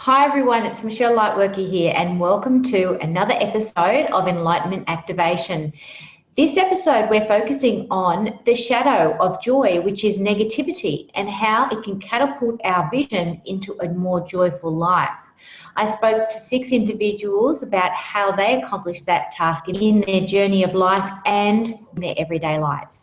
Hi everyone, it's Michelle Lightworker here and welcome to another episode of Enlightenment Activation. This episode we're focusing on the shadow of joy, which is negativity, and how it can catapult our vision into a more joyful life. I spoke to 6 individuals about how they accomplished that task in their journey of life and in their everyday lives.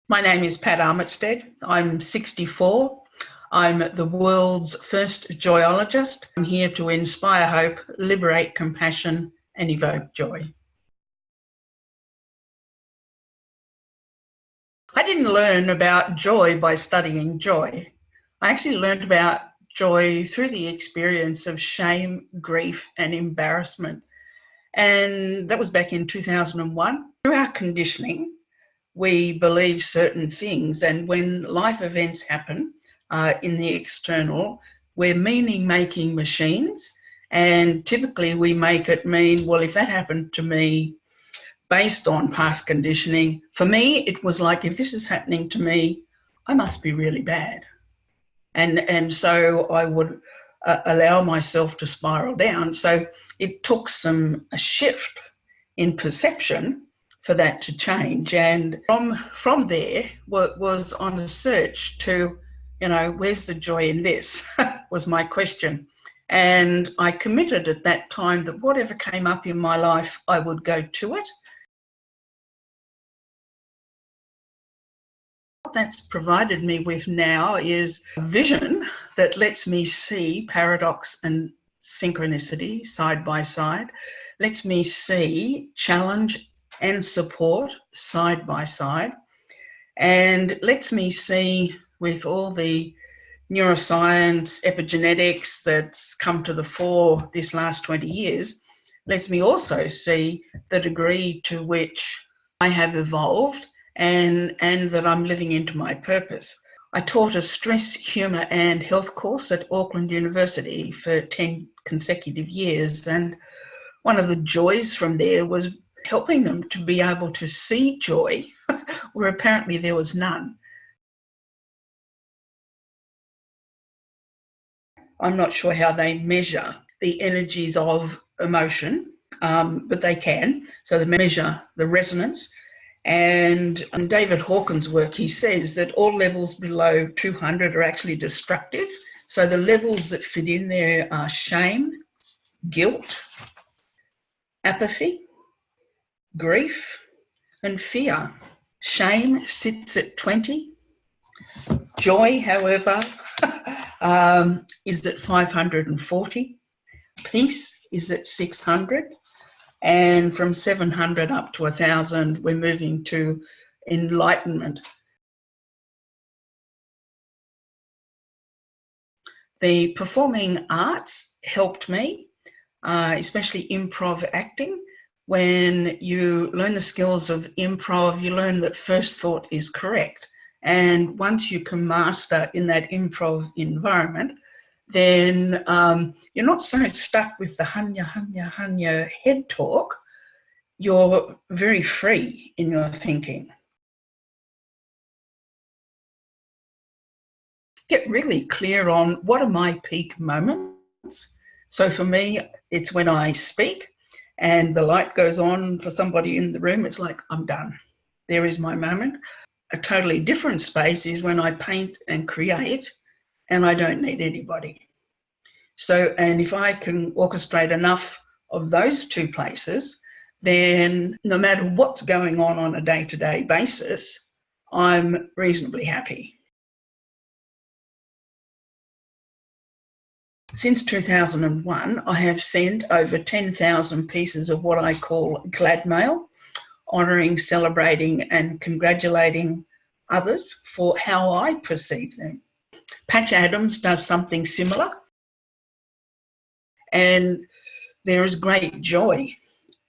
My name is Pat Armitstead. I'm 64. I'm the world's first joyologist. I'm here to inspire hope, liberate compassion, and evoke joy. I didn't learn about joy by studying joy. I actually learned about joy through the experience of shame, grief, and embarrassment. And that was back in 2001. Through our conditioning, we believe certain things, and when life events happen in the external, we're meaning-making machines, and typically we make it mean, well, if that happened to me based on past conditioning, for me it was like, if this is happening to me, I must be really bad. And so I would allow myself to spiral down. So it took a shift in perception for that to change, and from there was on a search to, where's the joy in this was my question. And I committed at that time that whatever came up in my life, I would go to it. What that's provided me with now is a vision that lets me see paradox and synchronicity side by side, lets me see challenge and support side by side, and lets me see, with all the neuroscience, epigenetics that's come to the fore this last 20 years, lets me also see the degree to which I have evolved and that I'm living into my purpose. I taught a stress, humour and health course at Auckland University for 10 consecutive years, and one of the joys from there was helping them to be able to see joy where apparently there was none. I'm not sure how they measure the energies of emotion, but they can. So they measure the resonance. And in David Hawkins' work, he says that all levels below 200 are actually destructive. So the levels that fit in there are shame, guilt, apathy, grief, and fear. Shame sits at 20. Joy, however, is at 540. Peace is at 600. And from 700 up to 1,000, we're moving to enlightenment. The performing arts helped me, especially improv acting. When you learn the skills of improv, you learn that first thought is correct. And once you can master in that improv environment, then you're not so stuck with the hunya head talk. You're very free in your thinking. Get really clear on what are my peak moments. So for me, it's when I speak and the light goes on for somebody in the room. It's like, I'm done. There is my moment. A totally different space is when I paint and create and I don't need anybody. So, and if I can orchestrate enough of those two places, then no matter what's going on a day-to-day basis, I'm reasonably happy. Since 2001, I have sent over 10,000 pieces of what I call glad mail, honouring, celebrating and congratulating others for how I perceive them. Patch Adams does something similar, and there is great joy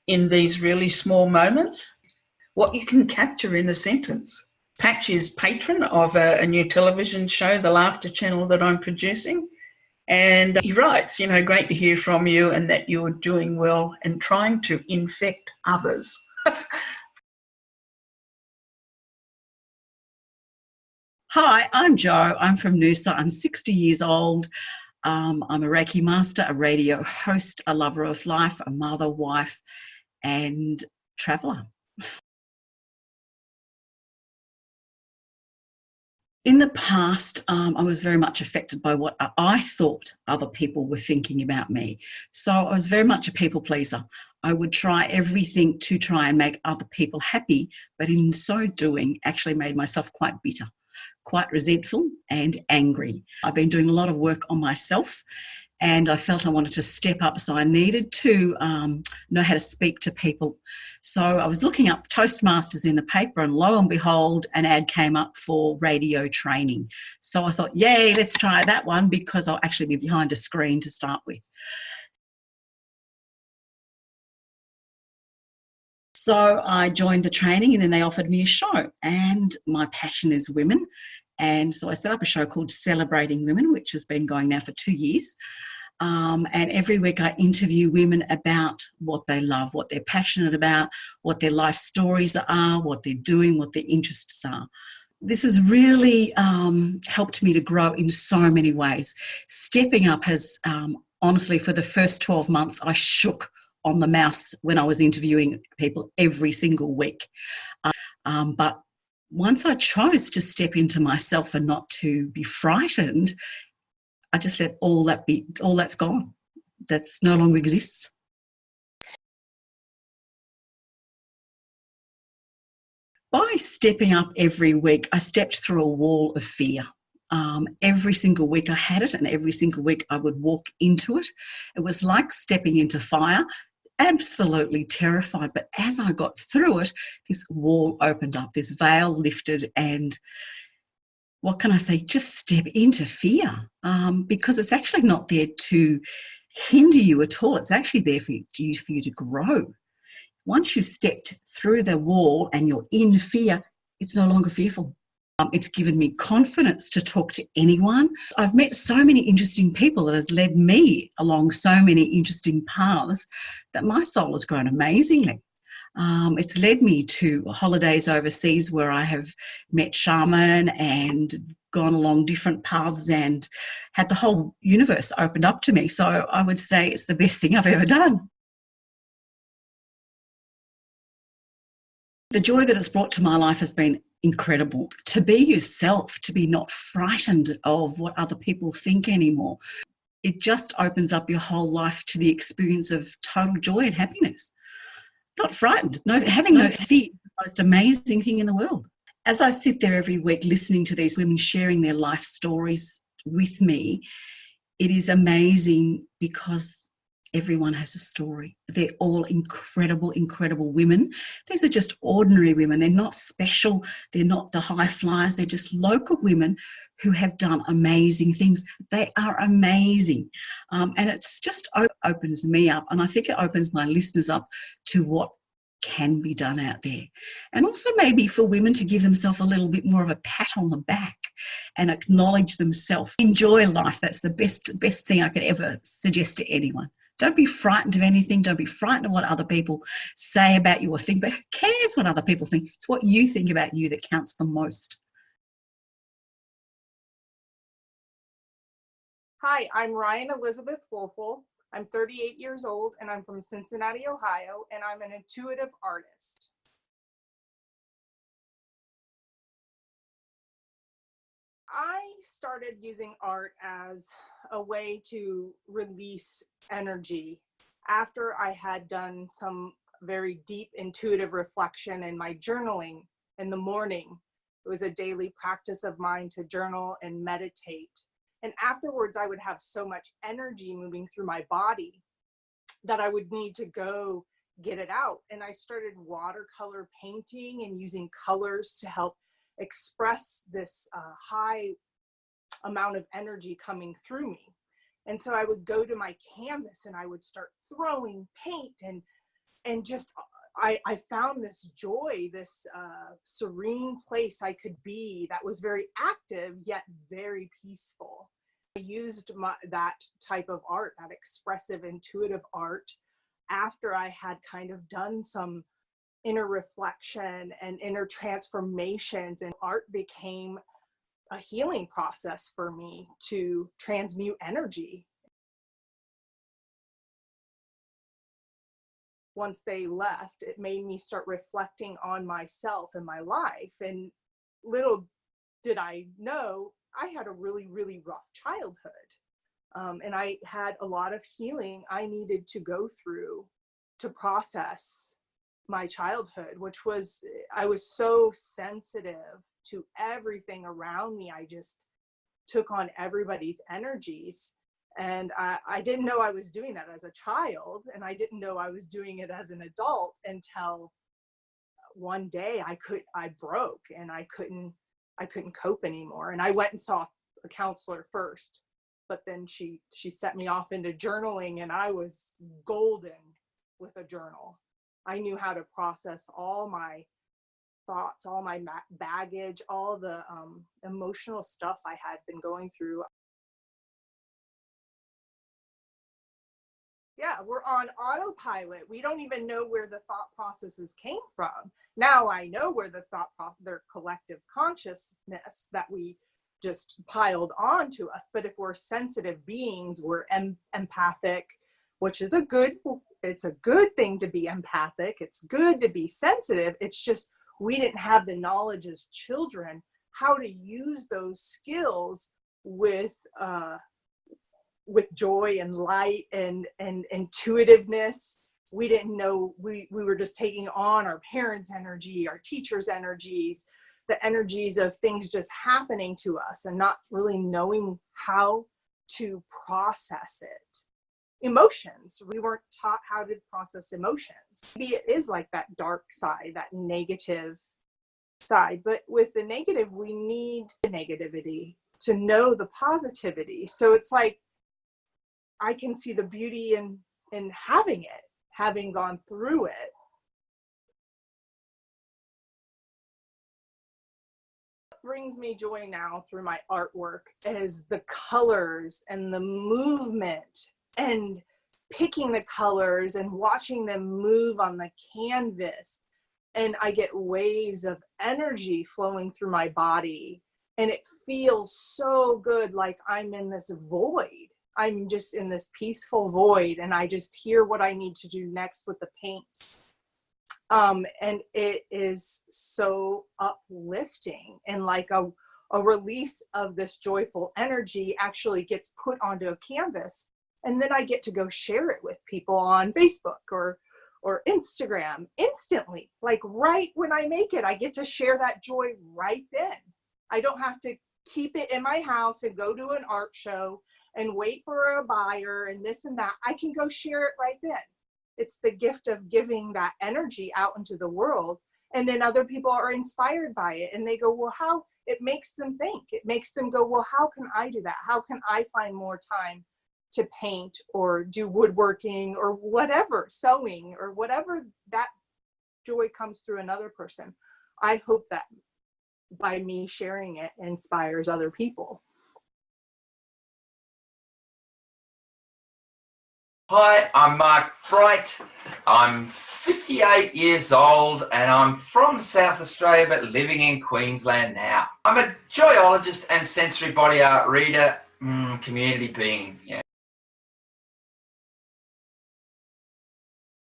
in these really small moments, what you can capture in a sentence. Patch is patron of a new television show, The Laughter Channel, that I'm producing. And he writes, great to hear from you and that you're doing well and trying to infect others. Hi, I'm Jo. I'm from Noosa. I'm 60 years old. I'm a Reiki master, a radio host, a lover of life, a mother, wife, and traveller. In the past, I was very much affected by what I thought other people were thinking about me. So I was very much a people pleaser. I would try everything to try and make other people happy, but in so doing, actually made myself quite bitter, quite resentful and angry. I've been doing a lot of work on myself, and I felt I wanted to step up, so I needed to know how to speak to people. So I was looking up Toastmasters in the paper, and lo and behold, an ad came up for radio training. So I thought, yay, let's try that one, because I'll actually be behind a screen to start with. So I joined the training, and then they offered me a show, and my passion is women. And so I set up a show called Celebrating Women, which has been going now for 2 years. And every week I interview women about what they love, what they're passionate about, what their life stories are, what they're doing, what their interests are. This has really helped me to grow in so many ways. Stepping up has, honestly, for the first 12 months, I shook on the mouse when I was interviewing people every single week. But once I chose to step into myself and not to be frightened, I just let all that be, all that's gone. That's no longer exists. By stepping up every week, I stepped through a wall of fear. Every single week I had it, and every single week I would walk into it. It was like stepping into fire, absolutely terrified. But as I got through it, this wall opened up, this veil lifted, and what can I say? Just step into fear, because it's actually not there to hinder you at all. It's actually there for you to grow. Once you've stepped through the wall and you're in fear, it's no longer fearful. It's given me confidence to talk to anyone. I've met so many interesting people that has led me along so many interesting paths that my soul has grown amazingly. It's led me to holidays overseas where I have met shaman and gone along different paths and had the whole universe opened up to me. So I would say it's the best thing I've ever done. The joy that it's brought to my life has been incredible. To be yourself, to be not frightened of what other people think anymore. It just opens up your whole life to the experience of total joy and happiness. Not frightened, having no fear, the most amazing thing in the world. As I sit there every week listening to these women sharing their life stories with me, it is amazing because everyone has a story. They're all incredible, incredible women. These are just ordinary women. They're not special. They're not the high flyers. They're just local women who have done amazing things. They are amazing. And it's just opens me up. And I think it opens my listeners up to what can be done out there. And also maybe for women to give themselves a little bit more of a pat on the back and acknowledge themselves. Enjoy life. That's the best thing I could ever suggest to anyone. Don't be frightened of anything. Don't be frightened of what other people say about you or think. But who cares what other people think? It's what you think about you that counts the most. Hi, I'm Ryan Elizabeth Woelfel. I'm 38 years old and I'm from Cincinnati, Ohio, and I'm an intuitive artist. I started using art as a way to release energy after I had done some very deep intuitive reflection in my journaling in the morning. It was a daily practice of mine to journal and meditate. And afterwards, I would have so much energy moving through my body that I would need to go get it out. And I started watercolor painting and using colors to help express this high amount of energy coming through me. And so I would go to my canvas and I would start throwing paint and just I found this joy, this serene place I could be that was very active yet very peaceful. I used that type of art, that expressive, intuitive art, after I had kind of done some inner reflection and inner transformations, and art became a healing process for me to transmute energy. Once they left, it made me start reflecting on myself and my life. And little did I know, I had a really, really rough childhood. And I had a lot of healing I needed to go through to process my childhood, which was, I was so sensitive to everything around me. I just took on everybody's energies. And I didn't know I was doing that as a child, and I didn't know I was doing it as an adult until one day I broke and I couldn't cope anymore. And I went and saw a counselor first, but then she set me off into journaling, and I was golden with a journal. I knew how to process all my thoughts, all my baggage, all the emotional stuff I had been going through. Yeah, we're on autopilot. We don't even know where the thought processes came from. Now I know where their collective consciousness that we just piled onto us. But if we're sensitive beings, we're empathic, which is it's a good thing to be empathic. It's good to be sensitive. It's just, we didn't have the knowledge as children how to use those skills with joy and light and intuitiveness. We didn't know, we were just taking on our parents' energy, our teachers' energies, the energies of things just happening to us, and not really knowing how to process it. Emotions, we weren't taught how to process emotions. Maybe it is like that dark side, that negative side, but with the negative, we need the negativity to know the positivity. So it's like, I can see the beauty in having it, having gone through it. What brings me joy now through my artwork is the colors and the movement, and picking the colors and watching them move on the canvas. And I get waves of energy flowing through my body, and it feels so good, like I'm in this void. I'm just in this peaceful void, and I just hear what I need to do next with the paints. And it is so uplifting, and like a release of this joyful energy actually gets put onto a canvas, and then I get to go share it with people on Facebook or Instagram instantly. Like right when I make it, I get to share that joy right then. I don't have to keep it in my house and go to an art show and wait for a buyer and this and that. I can go share it right then. It's the gift of giving that energy out into the world. And then other people are inspired by it, and they go, well, how? It makes them think. It makes them go, well, how can I do that? How can I find more time to paint or do woodworking or whatever, sewing or whatever, that joy comes through another person. I hope that by me sharing it inspires other people. Hi, I'm Marc. I'm 58 years old, and I'm from South Australia but living in Queensland now. I'm a joyologist and sensory body art reader, community being. Yeah.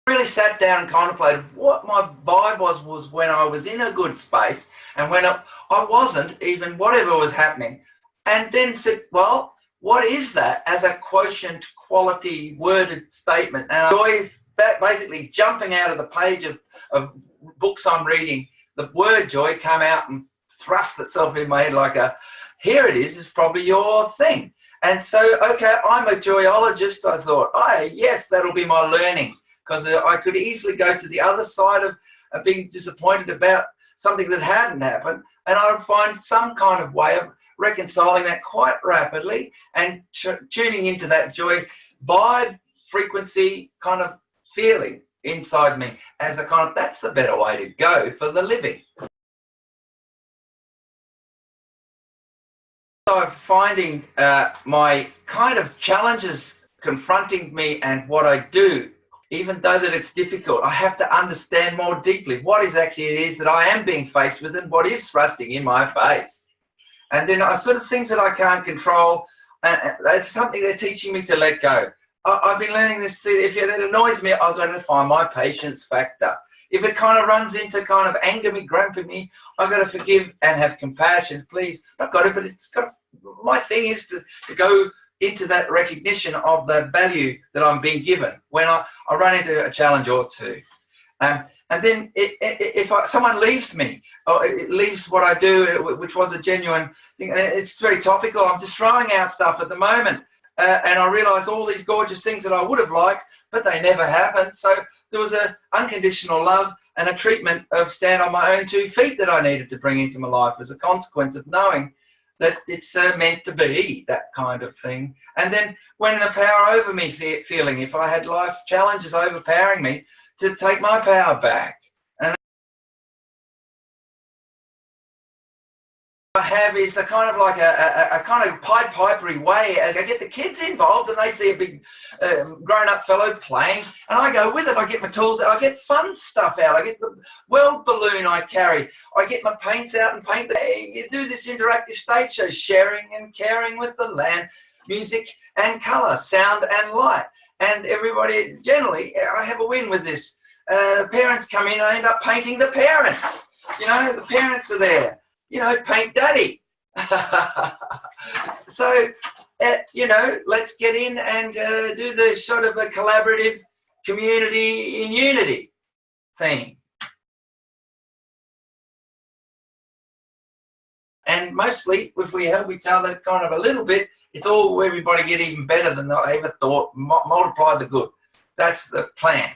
Really sat down and contemplated what my vibe was when I was in a good space, and when I wasn't, even whatever was happening, and then said, well, what is that as a quotient quality worded statement? And I enjoy basically jumping out of the page of books I'm reading. The word joy came out and thrust itself in my head like here it is probably your thing. And so, okay, I'm a joyologist. I thought, yes, that'll be my learning, because I could easily go to the other side of being disappointed about something that hadn't happened, and I would find some kind of way of reconciling that quite rapidly and tuning into that joy vibe, frequency kind of feeling inside me as a kind of, that's the better way to go for the living. So I'm finding my kind of challenges confronting me and what I do, even though that it's difficult, I have to understand more deeply what is actually it is that I am being faced with and what is thrusting in my face. And then I sort of things that I can't control, it's something they're teaching me to let go. I've been learning this thing. If it annoys me, I've got to find my patience factor. If it kind of runs into kind of anger me, grumping me, I've got to forgive and have compassion, please. Not got to, but it's got to, my thing is to go into that recognition of the value that I'm being given when I run into a challenge or two. And then if someone leaves me, or it leaves what I do, which was a genuine thing, it's very topical. I'm just throwing out stuff at the moment. And I realised all these gorgeous things that I would have liked, but they never happened. So there was an unconditional love and a treatment of stand on my own 2 feet that I needed to bring into my life as a consequence of knowing that it's meant to be, that kind of thing. And then when the power over me feeling, if I had life challenges overpowering me, to take my power back. And I have is a kind of like a kind of Pied Pipery way, as I get the kids involved and they see a big grown-up fellow playing, and I go with it. I get my tools out, I get fun stuff out, I get the world balloon I carry, I get my paints out and paint. You do this interactive stage show, sharing and caring with the land, music and colour, sound and light. And everybody, generally, I have a win with this. Parents come in and I end up painting the parents. You know, the parents are there. You know, paint daddy. So, you know, let's get in and do the sort of a collaborative community in unity thing. And mostly, if we help each other kind of a little bit, it's all where everybody get even better than I ever thought, multiply the good. That's the plan.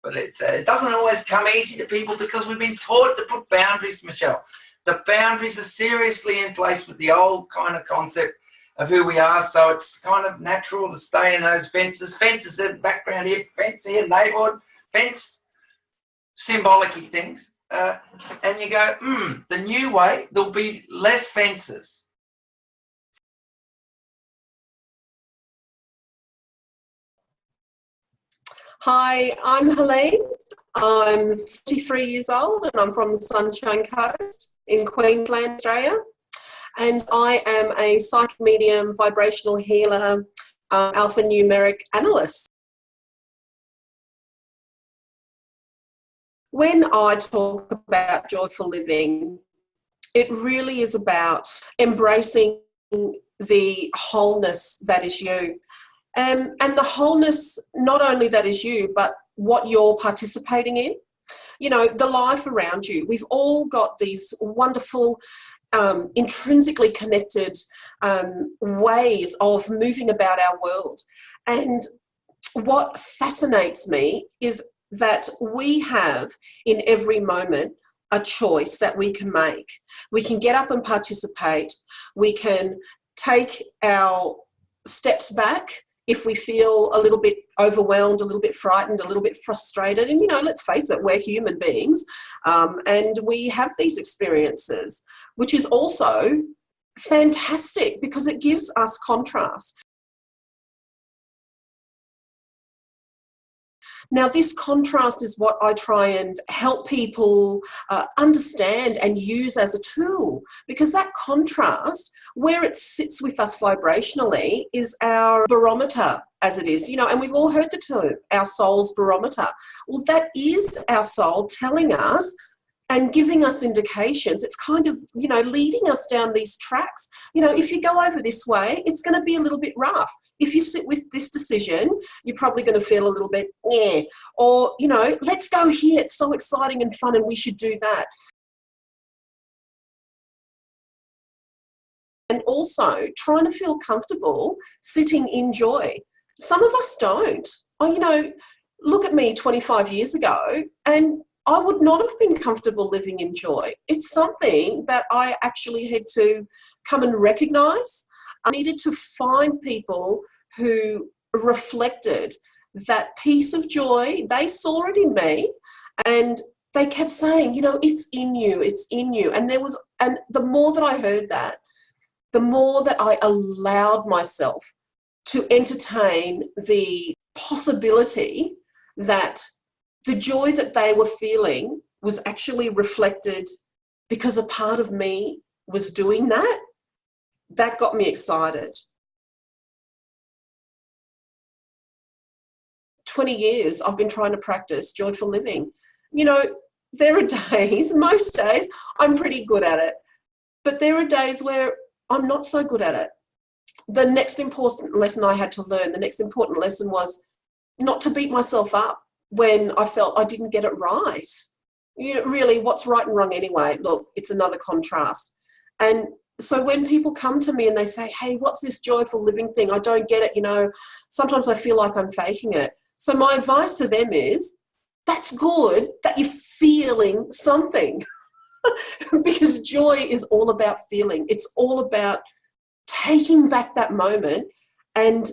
But it doesn't always come easy to people because we've been taught to put boundaries, Michelle. The boundaries are seriously in place with the old kind of concept of who we are, so it's kind of natural to stay in those fences. Fences in the background here, fence here, neighbourhood, fence, symbolic things. And you go, the new way, there'll be less fences. Hi, I'm Helene. I'm 43 years old and I'm from the Sunshine Coast in Queensland, Australia. And I am a psychic medium, vibrational healer, alphanumeric analyst. When I talk about joyful living, it really is about embracing the wholeness that is you. And the wholeness, not only that is you, but what you're participating in. You know, the life around you. We've all got these wonderful, intrinsically connected ways of moving about our world. And what fascinates me is that we have in every moment a choice that we can make. We can get up and participate. We can take our steps back if we feel a little bit overwhelmed, a little bit frightened, a little bit frustrated. And, you know, let's face it, we're human beings. And we have these experiences, which is also fantastic because it gives us contrast. Now, this contrast is what I try and help people understand and use as a tool, because that contrast, where it sits with us vibrationally, is our barometer, as it is, you know, and we've all heard the term, our soul's barometer. Well, that is our soul telling us and giving us indications. It's kind of, you know, leading us down these tracks. You know, if you go over this way, it's going to be a little bit rough. If you sit with this decision, you're probably going to feel a little bit, or, you know, let's go here. It's so exciting and fun and we should do that. And also trying to feel comfortable sitting in joy. Some of us don't. Oh, you know, look at me 25 years ago and I would not have been comfortable living in joy. It's something that I actually had to come and recognise. I needed to find people who reflected that piece of joy. They saw it in me and they kept saying, you know, it's in you, it's in you. And the more that I heard that, the more that I allowed myself to entertain the possibility that the joy that they were feeling was actually reflected because a part of me was doing that. that got me excited. 20 years I've been trying to practice joyful living. You know, there are days, most days, I'm pretty good at it. But there are days where I'm not so good at it. The next important lesson I had to learn, the next important lesson was not to beat myself up when I felt I didn't get it right. You know, really, what's right and wrong anyway? Look, it's another contrast. And so when people come to me and they say, hey, what's this joyful living thing? I don't get it. You know, sometimes I feel like I'm faking it. So my advice to them is, that's good that you're feeling something. Because joy is all about feeling. It's all about taking back that moment and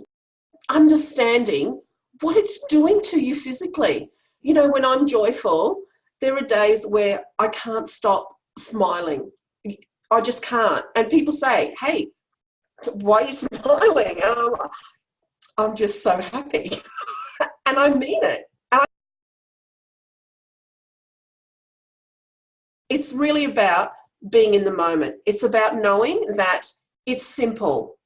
understanding what it's doing to you physically. You know, when I'm joyful, there are days where I can't stop smiling. I just can't. And people say, hey, why are you smiling? And I'm just so happy. And I mean it. It's really about being in the moment. It's about knowing that it's simple.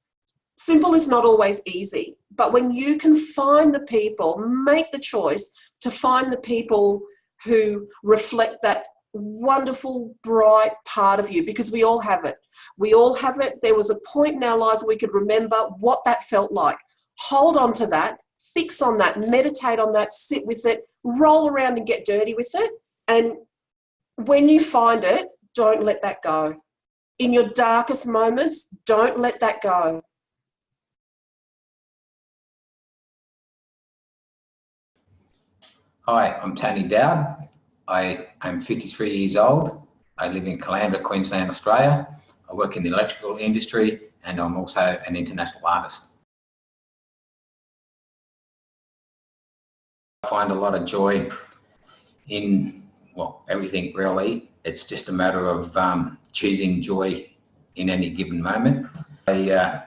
Simple is not always easy, but when you can find the people, make the choice to find the people who reflect that wonderful, bright part of you, because we all have it. We all have it. There was a point in our lives where we could remember what that felt like. Hold on to that, fix on that, meditate on that, sit with it, roll around and get dirty with it. And when you find it, don't let that go. In your darkest moments, don't let that go. Hi, I'm Tahni Dowd. I am 53 years old. I live in Caloundra, Queensland, Australia. I work in the electrical industry and I'm also an international artist. I find a lot of joy in, well, everything really. It's just a matter of choosing joy in any given moment. I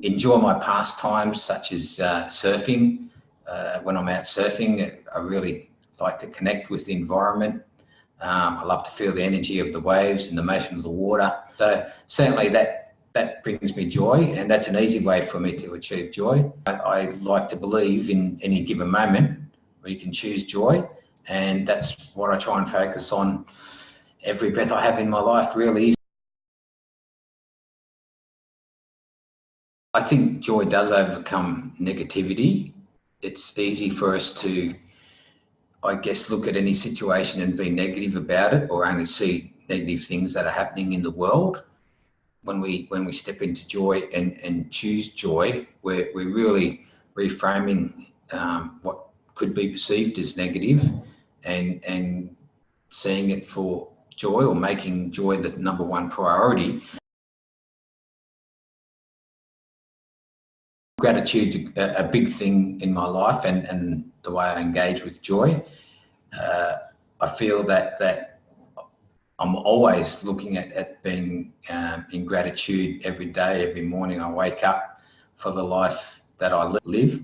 enjoy my pastimes such as surfing. When I'm out surfing, I really like to connect with the environment. I love to feel the energy of the waves and the motion of the water. So certainly that brings me joy, and that's an easy way for me to achieve joy. I like to believe in any given moment where you can choose joy, and that's what I try and focus on every breath I have in my life, really. I think joy does overcome negativity. It's easy for us to, I guess, look at any situation and be negative about it, or only see negative things that are happening in the world. When we step into joy and choose joy, we're really reframing what could be perceived as negative and seeing it for joy, or making joy the number one priority. Gratitude's a big thing in my life, and the way I engage with joy. I feel that I'm always looking at being in gratitude every day, every morning I wake up for the life that I live.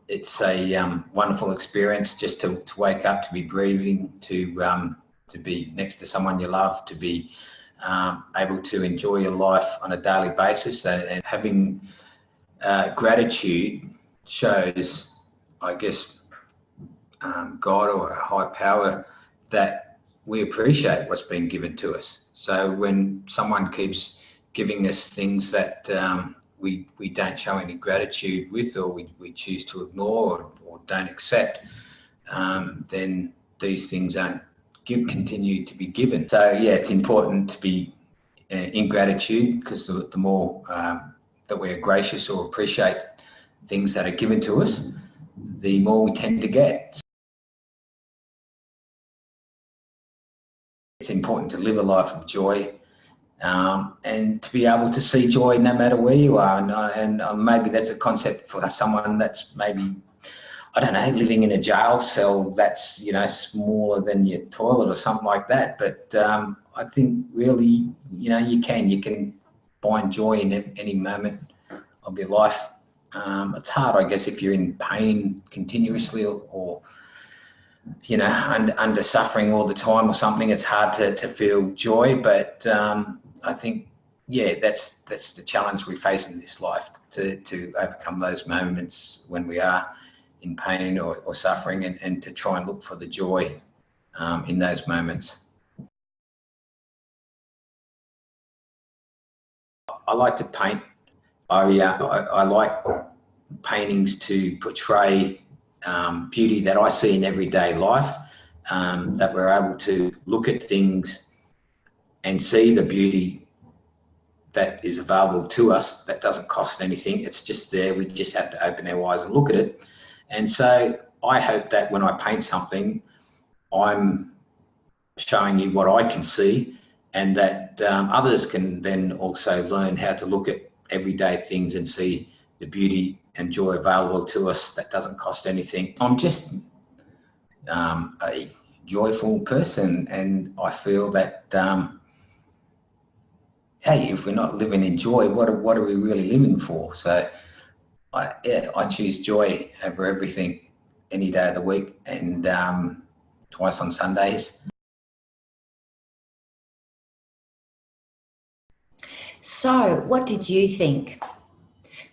It's a wonderful experience just to wake up, to be breathing, to be next to someone you love, to be able to enjoy your life on a daily basis. And having gratitude shows, I guess, God or a high power that we appreciate what's been given to us. So when someone keeps giving us things that we don't show any gratitude with, or we choose to ignore or don't accept, then these things aren't continue to be given. So yeah, it's important to be in gratitude, because the more that we're gracious or appreciate things that are given to us, the more we tend to get. It's important to live a life of joy, and to be able to see joy no matter where you are. And maybe that's a concept for someone that's maybe, I don't know, living in a jail cell that's, you know, smaller than your toilet or something like that. But I think really, you know, you can find joy in any moment of your life. It's hard, I guess, if you're in pain continuously, or you know, under suffering all the time or something. It's hard to feel joy, but I think yeah, that's the challenge we face in this life, to overcome those moments when we are in pain or suffering, and to try and look for the joy in those moments. I like to paint. I like paintings to portray beauty that I see in everyday life, that we're able to look at things and see the beauty that is available to us, that doesn't cost anything. It's just there. We just have to open our eyes and look at it. And so I hope that when I paint something, I'm showing you what I can see, and that others can then also learn how to look at everyday things and see the beauty and joy available to us that doesn't cost anything. I'm just a joyful person, and I feel that hey, if we're not living in joy, what are we really living for? So I choose joy over everything any day of the week, and twice on Sundays. So, what did you think?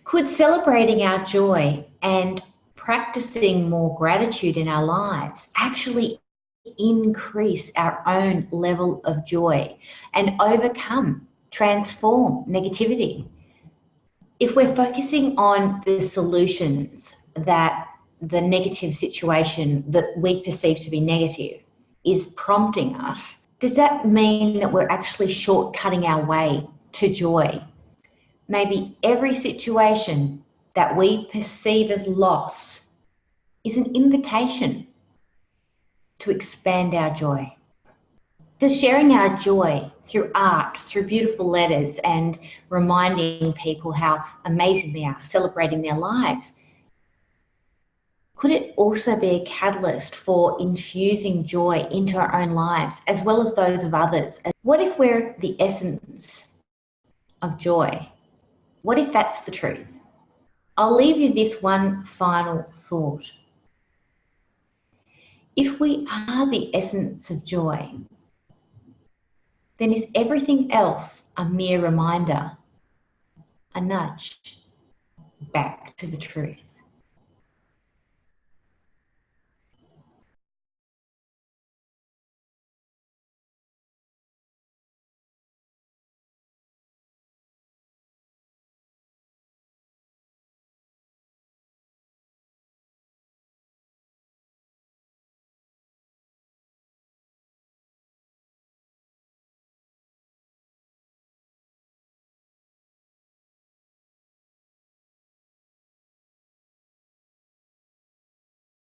Could celebrating our joy and practicing more gratitude in our lives actually increase our own level of joy and overcome, transform negativity? If we're focusing on the solutions that the negative situation that we perceive to be negative is prompting us, does that mean that we're actually shortcutting our way to joy? Maybe every situation that we perceive as loss is an invitation to expand our joy. Does sharing our joy through art, through beautiful letters, and reminding people how amazing they are, celebrating their lives, could it also be a catalyst for infusing joy into our own lives as well as those of others? What if we're the essence of joy? What if that's the truth? I'll leave you this one final thought. If we are the essence of joy, then is everything else a mere reminder, a nudge back to the truth?